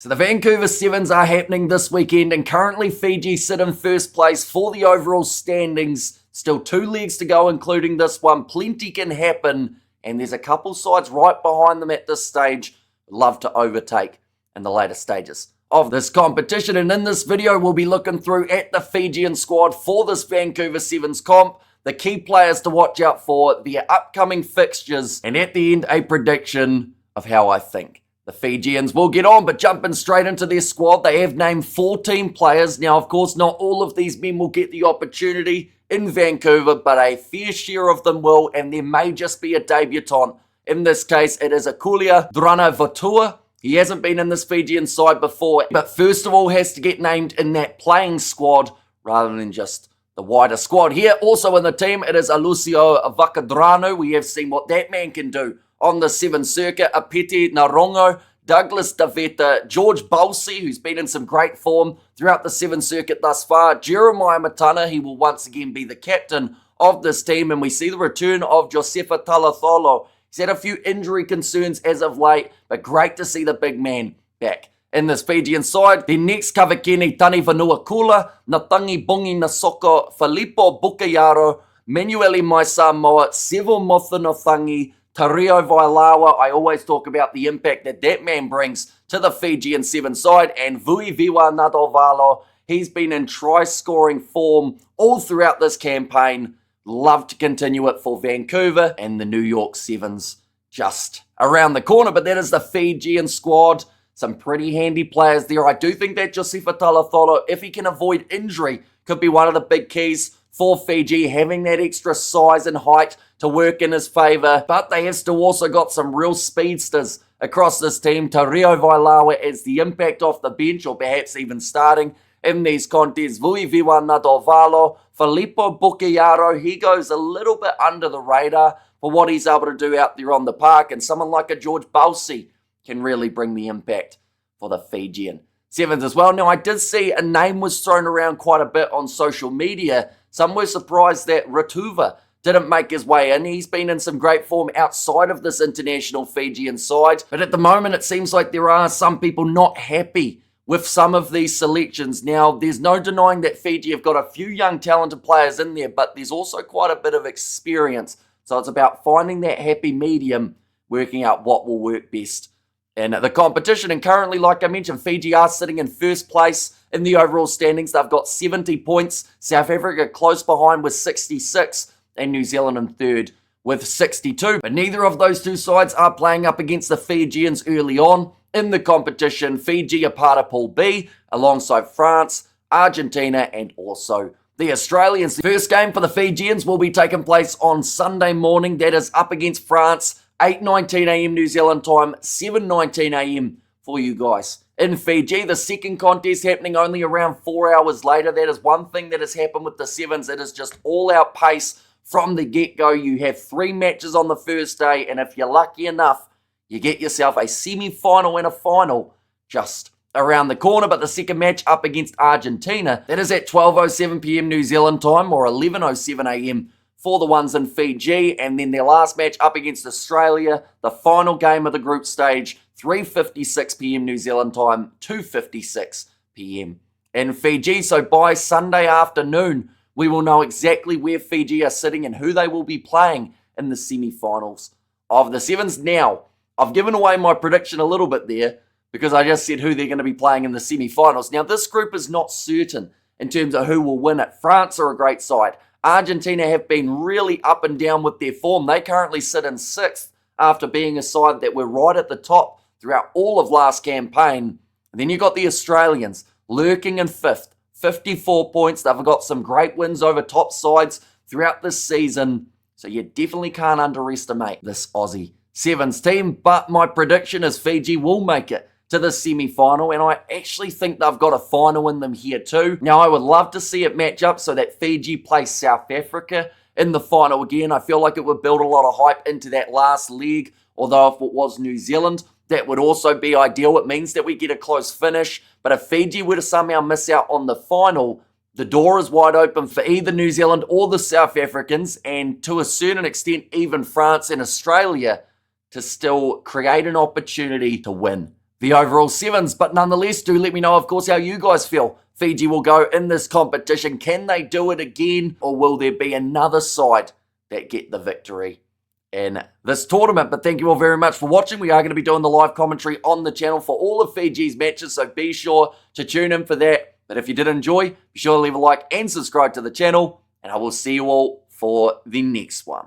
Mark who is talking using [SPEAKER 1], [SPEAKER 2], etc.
[SPEAKER 1] So the Vancouver Sevens are happening this weekend, and currently Fiji sit in first place for the overall standings. Still 2 legs to go, including this one. Plenty can happen, and there's a couple sides right behind them at this stage. Love to overtake in the later stages of this competition. And in this video, we'll be looking through at the Fijian squad for this Vancouver Sevens comp, the key players to watch out for, their upcoming fixtures, and at the end, a prediction of how I think the Fijians will get on. But jumping straight into their squad, they have named 14 players. Now, of course, not all of these men will get the opportunity in Vancouver, but a fair share of them will, and there may just be a debutant. In this case, it is Akulia Dranavatua. He hasn't been in this Fijian side before, but first of all has to get named in that playing squad rather than just the wider squad. Here, also in the team, it is Alucio Vakadranu. We have seen what that man can do on the Sevens circuit. Apete Narongo, Douglas Daveta, George Balsi, who's been in some great form throughout the Sevens circuit thus far. Jeremiah Matana, he will once again be the captain of this team, and we see the return of Josefa Talatholo. He's had a few injury concerns as of late, but great to see the big man back in this Fijian side. Then next, Kavakini Tani Vanuakula, Natangi Bungi Nasoko, Filippo Bukayaro, Manueli Maisamoa, Sevo Mothanothangi, Tario Vailawa. I always talk about the impact that that man brings to the Fijian Sevens side. And Vui Viwa Nadovalo, he's been in try-scoring form all throughout this campaign. Love to continue it for Vancouver and the New York Sevens just around the corner. But that is the Fijian squad. Some pretty handy players there. I do think that Josefa Talatholo, if he can avoid injury, could be one of the big keys for Fiji, having that extra size and height to work in his favour. But they have still also got some real speedsters across this team. Tario Vailawa as the impact off the bench, or perhaps even starting in these contests. Vui Viwa Nadovalo, Filippo Bukayaro, he goes a little bit under the radar for what he's able to do out there on the park. And someone like a George Balsi can really bring the impact for the Fijian Sevens as well. Now, I did see a name was thrown around quite a bit on social media. Some were surprised that Ratuva didn't make his way in. He's been in some great form outside of this international Fijian side. But at the moment, it seems like there are some people not happy with some of these selections. Now, there's no denying that Fiji have got a few young, talented players in there, but there's also quite a bit of experience. So it's about finding that happy medium, working out what will work best in the competition. And currently, like I mentioned, Fiji are sitting in first place in the overall standings. They've got 70 points. South Africa close behind with 66, and New Zealand in third with 62. But neither of those two sides are playing up against the Fijians early on in the competition. Fiji are part of Pool B alongside France, Argentina, and also the Australians. The first game for the Fijians will be taking place on Sunday morning. That is up against France, 8:19 a.m. New Zealand time, 7:19 a.m. for you guys in Fiji. The second contest happening only around 4 hours later. That is one thing that has happened with the Sevens. It is just all-out pace from the get-go. You have 3 matches on the first day, and if you're lucky enough, you get yourself a semi-final and a final just around the corner. But the second match up against Argentina, that is at 12:07 p.m. New Zealand time, or 11:07 a.m. for the ones in Fiji. And then their last match up against Australia, the final game of the group stage, 3:56 p.m. New Zealand time, 2:56 p.m. in Fiji. So by Sunday afternoon, we will know exactly where Fiji are sitting and who they will be playing in the semi-finals of the Sevens. Now, I've given away my prediction a little bit there because I just said who they're going to be playing in the semi-finals. Now, this group is not certain in terms of who will win it. France are a great side. Argentina have been really up and down with their form. They currently sit in 6th after being a side that were right at the top throughout all of last campaign. And then you've got the Australians lurking in 5th, 54 points. They've got some great wins over top sides throughout this season. So you definitely can't underestimate this Aussie Sevens team. But my prediction is Fiji will make it to the semi-final, and I actually think they've got a final in them here too. Now, I would love to see it match up so that Fiji plays South Africa in the final again. I feel like it would build a lot of hype into that last leg, although if it was New Zealand, that would also be ideal. It means that we get a close finish. But if Fiji were to somehow miss out on the final, the door is wide open for either New Zealand or the South Africans, and to a certain extent, even France and Australia, to still create an opportunity to win the overall sevens. But nonetheless, do let me know, of course, how you guys feel Fiji will go in this competition. Can they do it again, or will there be another side that get the victory in this tournament? But thank you all very much for watching. We are going to be doing the live commentary on the channel for all of Fiji's matches, so be sure to tune in for that. But if you did enjoy, be sure to leave a like and subscribe to the channel, and I will see you all for the next one.